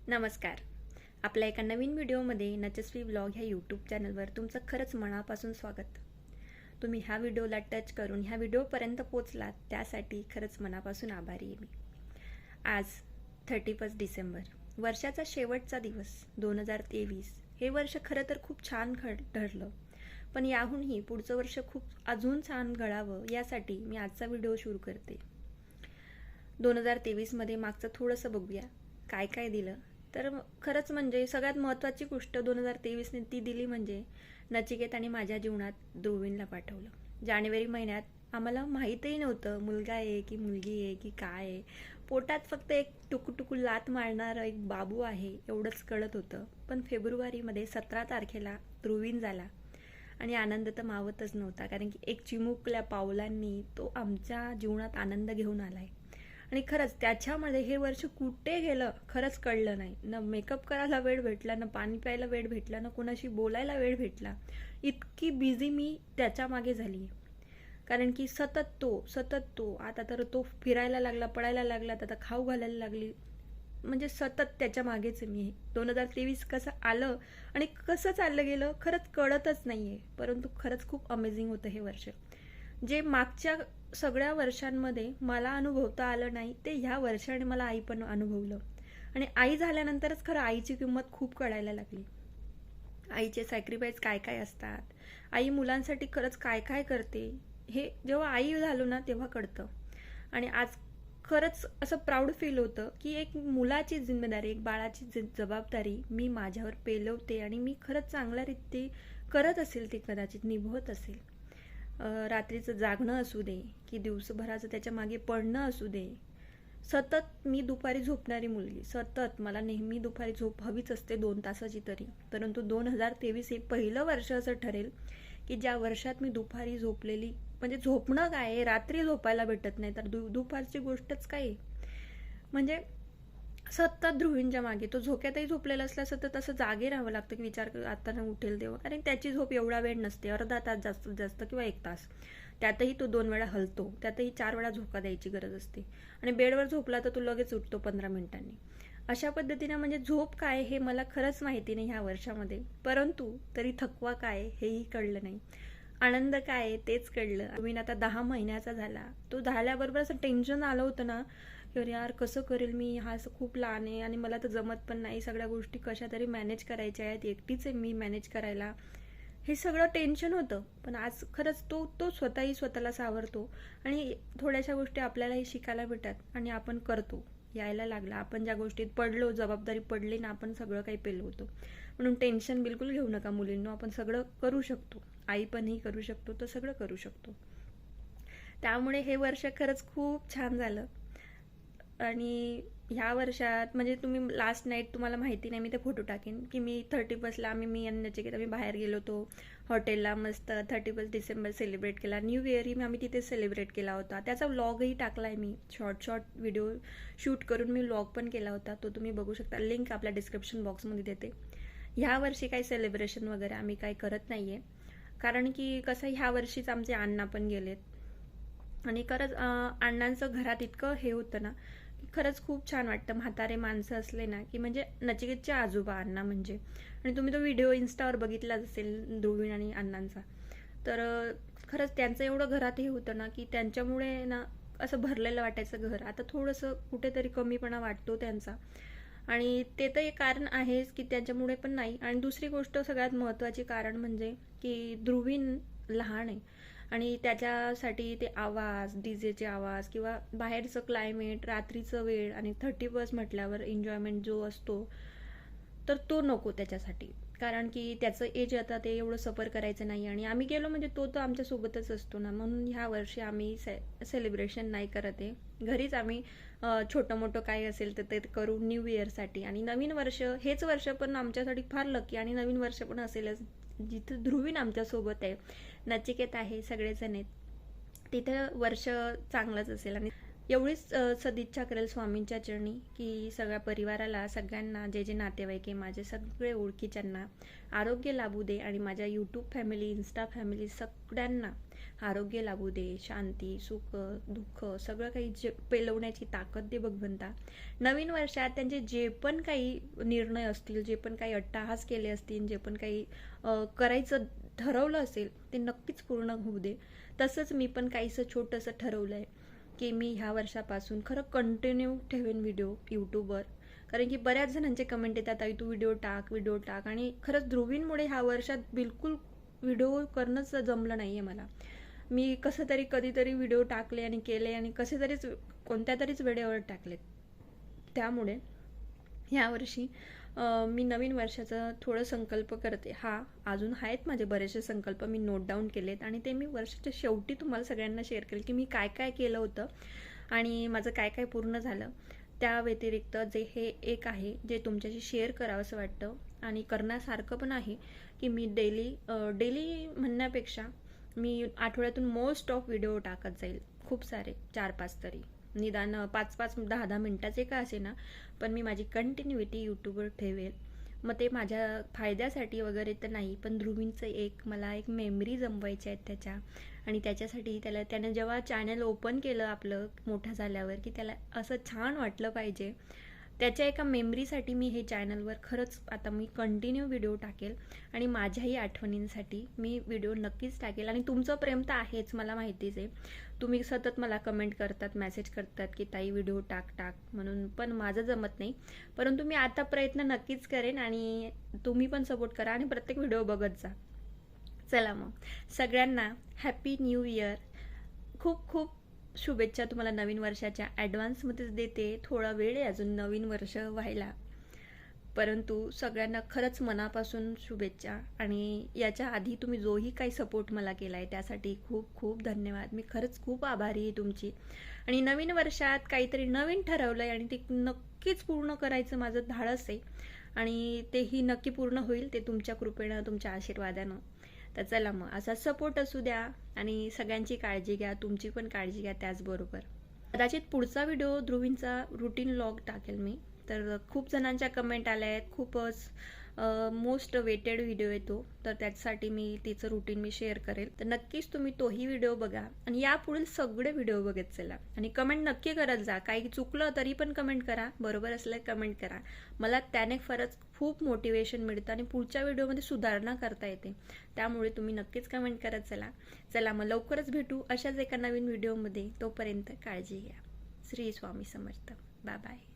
नमस्कार. आपल्या एका नवीन व्हिडिओमध्ये नचस्वी व्लॉग ह्या यूट्यूब चॅनलवर तुमचं खरंच मनापासून स्वागत. तुम्ही ह्या व्हिडिओला टच करून ह्या व्हिडिओपर्यंत पोचलात त्यासाठी खरंच मनापासून आभारी आहे मी. आज 31 डिसेंबर, वर्षाचा शेवटचा दिवस 2023. हे वर्ष खरं तर खूप छान ठरलं, पण याहूनही पुढचं वर्ष खूप अजून छान घडावं यासाठी मी आजचा व्हिडिओ सुरू करते. 2023मध्ये मागचं थोडंसं बघूया काय काय दिलं. तर खरंच म्हणजे सगळ्यात महत्त्वाची गोष्ट 2023ने ती दिली म्हणजे नचिकेत आणि माझ्या जीवनात ध्रुवीनला पाठवलं. जानेवारी महिन्यात आम्हाला माहीतही नव्हतं मुलगा आहे की मुलगी आहे की काय आहे. पोटात फक्त एक टुकू लात मारणारं एक बाबू आहे एवढंच कळत होतं. पण फेब्रुवारीमध्ये 17 तारखेला ध्रुवीन झाला आणि आनंद तर मावतच नव्हता, कारण की एक चिमुकल्या पावलांनी तो आमच्या जीवनात आनंद घेऊन आलाय. आणि खरंच त्याच्यामध्ये हे वर्ष कुठे गेलं खरंच कळलं नाही. ना मेकअप करायला वेळ भेटला, ना पाणी प्यायला वेळ भेटला, ना कोणाशी बोलायला वेळ भेटला. इतकी बिझी मी त्याच्या मागे झाली, कारण की सतत तो आता तर तो फिरायला लागला, पडायला लागला, आता खाऊ घालायला लागली, म्हणजे सतत त्याच्या मागेच मी. 2023 कसं आलं आणि कसं चाललं गेलं खरंच कळतच नाहीये. परंतु खरंच खूप अमेझिंग होतं हे वर्ष. जे मागच्या सगळ्या वर्षांमध्ये मला अनुभवता आलं नाही ते ह्या वर्षाने मला आई पण अनुभवलं. आणि आई झाल्यानंतरच खरं आईची किंमत खूप कळायला लागली. आईचे सॅक्रिफाईस काय काय असतात, आई मुलांसाठी खरंच काय काय करते, हे जेव्हा आई झालो ना तेव्हा कळतं. आणि आज खरंच असं प्राऊड फील होतं की एक मुलाची जिम्मेदारी, एक बाळाची जबाबदारी मी माझ्यावर पेलवते आणि मी खरंच चांगल्या रीती करत असेल, ती कदाचित निभवत असेल. रात्रीचं जागणं असू दे की दिवसभराचं त्याच्या मागे पडणं असू दे, सतत मी दुपारी झोपणारी मुलगी, सतत मला नेहमी दुपारी झोप हवीच असते 2 तासाची तरी. परंतु 2023 हे पहिलं वर्ष असं ठरेल की ज्या वर्षात मी दुपारी झोपलेली, म्हणजे झोपणं काय, रात्री झोपायला भेटत नाही तर दुपारची गोष्टच काय. म्हणजे सतत ध्रुवींच्या मागे, तो झोक्यातही झोपलेला असला सतत असं जागे राहावं लागतं की विचार आता ना उठेल तेव्हा, कारण त्याची झोप एवढा वेळ नसते, अर्धा तास जास्तीत जास्त किंवा 1 तास. त्यातही तो 2 वेळा हलतो, त्यातही 4 वेळा झोका द्यायची गरज असते. आणि बेडवर झोपला तर तो लगेच उठतो 15 मिनिटांनी. अशा पद्धतीने म्हणजे झोप काय हे मला खरंच माहिती नाही ह्या वर्षामध्ये. परंतु तरी थकवा काय हेही कळलं नाही, आनंद काय तेच कळलं. मी आता 10 महिन्याचा झाला. तो झाल्याबरोबर असं टेन्शन आलं होतं ना, अरे यार कसं करेल मी, हा असं खूप लहान आहे आणि मला तर जमत पण नाही, सगळ्या गोष्टी कशा तरी मॅनेज करायच्या आहेत, एकटीच आहे मी मॅनेज करायला, हे सगळं टेन्शन होतं. पण आज खरंच तो स्वतःही स्वतःला सावरतो आणि थोड्याशा गोष्टी आपल्यालाही शिकायला भेटतात आणि आपण करतो, यायला लागला. आपण ज्या गोष्टीत पडलो, जबाबदारी पडली ना, आपण सगळं काही पेलवतो. म्हणून टेन्शन बिलकुल घेऊ नका मुलींनो, आपण सगळं करू शकतो, आई पणही करू शकतो, तर सगळं करू शकतो. त्यामुळे हे वर्ष खरंच खूप छान झालं. आणि ह्या वर्षात म्हणजे तुम्ही लास्ट नाईट, तुम्हाला माहिती नाही, मी ते फोटो टाकेन की मी 31ला मी आणि नचिकेत आम्ही बाहेर गेलो होतो हॉटेलला, मस्त 31 डिसेंबर सेलिब्रेट केला. न्यू इयरही आम्ही तिथे सेलिब्रेट केला होता. त्याचा व्लॉगही टाकला आहे मी, शॉर्ट व्हिडिओ शूट करून मी व्लॉग पण केला होता, तो तुम्ही बघू शकता, लिंक आपल्या डिस्क्रिप्शन बॉक्समध्ये देते. ह्या वर्षी काही सेलिब्रेशन वगैरे आम्ही काही करत नाही आहे, कारण की कसं ह्या वर्षीच आमचे अण्णा पण गेलेत आणि खरंच अण्णांचं घरात इतकं हे होतं ना, खरंच खूप छान वाटतं. म्हातारे माणसं असले ना की, म्हणजे नचिकेतचे आजोबा अण्णा म्हणजे, आणि तुम्ही तो व्हिडिओ इन्स्टावर बघितलाच असेल ध्रुवीन आणि अण्णांचा, तर खरंच त्यांचं एवढं घरात हे होतं ना की त्यांच्यामुळे ना असं भरलेलं वाटायचं घर. आता थोडंसं कुठेतरी कमीपणा वाटतो त्यांचा, आणि ते तर एक कारण आहेच की त्याच्यामुळे पण नाही. आणि दुसरी गोष्ट सगळ्यात महत्त्वाची कारण म्हणजे की ध्रुवीन लहान आहे आणि त्याच्यासाठी ते आवाज, डीजेचे आवाज किंवा बाहेरचं क्लायमेट, रात्रीचं वेळ आणि 31 म्हटल्यावर एन्जॉयमेंट जो असतो तर तो नको त्याच्यासाठी, कारण की त्याचं एज आता ते एवढं सफर करायचं नाही. आणि आम्ही गेलो म्हणजे तो तर आमच्यासोबतच असतो ना, म्हणून ह्या वर्षी आम्ही सेलिब्रेशन नाही करत आहे. घरीच आम्ही छोटं मोठं काय असेल तर ते करू न्यू इयरसाठी. आणि नवीन वर्ष, हेच वर्ष पण आमच्यासाठी फार लकी, आणि नवीन वर्ष पण असेलच जिथं ध्रुवीन आमच्यासोबत आहे, नचिकेत आहे, सगळेजण आहेत, तिथं वर्ष चांगलंच असेल. आणि एवढीच सदिच्छा करेल स्वामींच्या चरणी की सगळ्या परिवाराला, सगळ्यांना, जे जे नातेवाईक आहे माझे सगळे ओळखीच्यांना आरोग्य लाभू दे आणि माझ्या यूट्यूब फॅमिली, इन्स्टा फॅमिली सगळ्यांना आरोग्य लाभू दे, शांती, सुख, दुःख सगळं काही जे पेलवण्याची ताकद दे भगवंता. नवीन वर्षात त्यांचे जे पण काही निर्णय असतील, जे पण काही अट्टाहास केले असतील, जे पण काही करायचं ठरवलं असेल ते नक्कीच पूर्ण होऊ दे. तसंच मी पण काहीसं छोटंसं ठरवलं आहे की मी ह्या वर्षापासून खरं कंटिन्यू ठेवेन व्हिडिओ यूट्यूबवर. कारण की बऱ्याच जणांचे कमेंट येतात, आई तू व्हिडिओ टाक. आणि खरंच ध्रुवींमुळे ह्या वर्षात बिलकुल व्हिडिओ करणंच जमलं नाही आहे मला. मी कसं तरी कधीतरी व्हिडिओ टाकले आणि केले आणि कसे तरीच कोणत्या तरीच वेळेवर टाकलेत. त्यामुळे ह्यावर्षी मी नवीन वर्षाचा थोडं संकल्प करते. अजून आहेत माझे बरेचसे संकल्प मी नोट डाऊन केलेत आणि ते मी वर्षाच्या शेवटी तुम्हाला सगळ्यांना शेअर केलं की मी काय काय केलं होतं आणि माझं काय काय पूर्ण झालं. त्या व्यतिरिक्त जे हे एक आहे जे तुमच्याशी शेअर करावं असं वाटतं आणि करण्यासारखं पण आहे की मी डेली म्हणण्यापेक्षा मी आठवड्यातून मोस्ट ऑफ व्हिडिओ टाकत जाईल. खूप सारे 4-5 तरी, निदान 5-5, 10-10 मिनिटाचे का असे ना, पण मी माझी कंटिन्युटी यूट्यूबवर ठेवेल. मग ते माझ्या फायद्यासाठी वगैरे तर नाही, पण ध्रुवींचं मला एक मेमरी जमवायच्या आहेत त्याच्या. आणि त्याच्यासाठी त्यानं जेव्हा चॅनल ओपन केलं आपलं मोठं झाल्यावर की त्याला असं छान वाटलं पाहिजे, त्याच्या एका मेमरीसाठी मी हे चॅनलवर खरंच आता मी कंटिन्यू व्हिडिओ टाकेल आणि माझ्याही आठवणींसाठी मी व्हिडिओ नक्कीच टाकेल. आणि तुमचं प्रेम तर आहेच, मला माहितीच आहे. तुम्ही सतत मला कमेंट करतात, मेसेज करतात की ताई व्हिडिओ टाक म्हणून, पण माझं जमत नाही. परंतु मी आता प्रयत्न नक्कीच करेन आणि तुम्ही पण सपोर्ट करा आणि प्रत्येक व्हिडिओ बघत जा. चला मग सगळ्यांना हॅपी न्यू इयर. खूप खूप शुभेच्छा तुम्हाला नवीन वर्षाच्या ॲडव्हान्समध्येच देते. थोडा वेळ आहे अजून नवीन वर्ष व्हायला, परंतु सगळ्यांना खरंच मनापासून शुभेच्छा. आणि याच्या आधी तुम्ही जोही काही सपोर्ट मला केला आहे त्यासाठी खूप खूप धन्यवाद. मी खरंच खूप आभारी आहे तुमची. आणि नवीन वर्षात काहीतरी नवीन ठरवलं आहे आणि ते नक्कीच पूर्ण करायचं माझं धाडस आहे आणि तेही नक्की पूर्ण होईल, ते तुमच्या कृपेनं, तुमच्या आशीर्वादानं. तर चला मग असा सपोर्ट असू द्या आणि सगळ्यांची काळजी घ्या, तुमची पण काळजी घ्या त्याचबरोबर. कदाचित पुढचा व्हिडिओ ध्रुवींचा रुटीन व्लॉग टाकेल मी. तर खूप जणांच्या कमेंट आल्या आहेत, खूपच मोस्ट वेटेड व्हिडिओ येतो, तर त्यासाठी मी तिचं रुटीन मी शेअर करेल. तर नक्कीच तुम्ही तोही व्हिडिओ बघा आणि यापुढील सगळे व्हिडिओ बघत चला आणि कमेंट नक्की करत जा. काही चुकलं तरी पण कमेंट करा, बरोबर असलं कमेंट करा. मला त्याने खरंच खूप मोटिवेशन मिळतं आणि पुढच्या व्हिडिओमध्ये सुधारणा करता येते. त्यामुळे तुम्ही नक्कीच कमेंट करत चला मग लवकरच भेटू अशाच एका नवीन व्हिडिओमध्ये. तोपर्यंत काळजी घ्या. श्री स्वामी समर्थ. Bye bye.